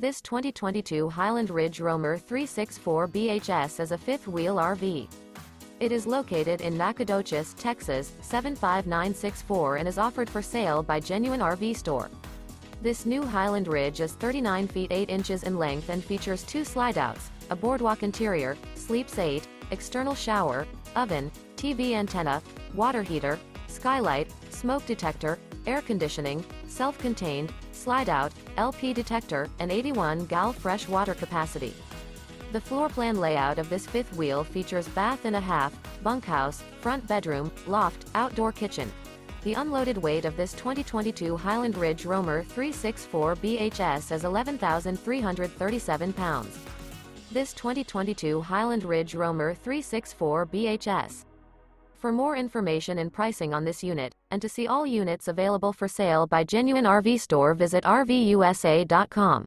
This 2022 Highland Ridge Roamer 364 BHS is a fifth-wheel RV. It is located in Nacogdoches, Texas, 75964 and is offered for sale by Genuine RV Store. This new Highland Ridge is 39 feet 8 inches in length and features 2 slideouts, a boardwalk interior, sleeps 8, external shower, oven, TV antenna, water heater, skylight, smoke detector, air conditioning, self-contained, slideout, LP detector, and 81 gal fresh water capacity. The floor plan layout of this fifth wheel features bath and a half, bunkhouse, front bedroom, loft, outdoor kitchen. The unloaded weight of this 2022 Highland Ridge Roamer 364 BHS is 11,337 pounds. This 2022 Highland Ridge Roamer 364 BHS. For more information and pricing on this unit, and to see all units available for sale by Genuine RV Store, visit RVUSA.com.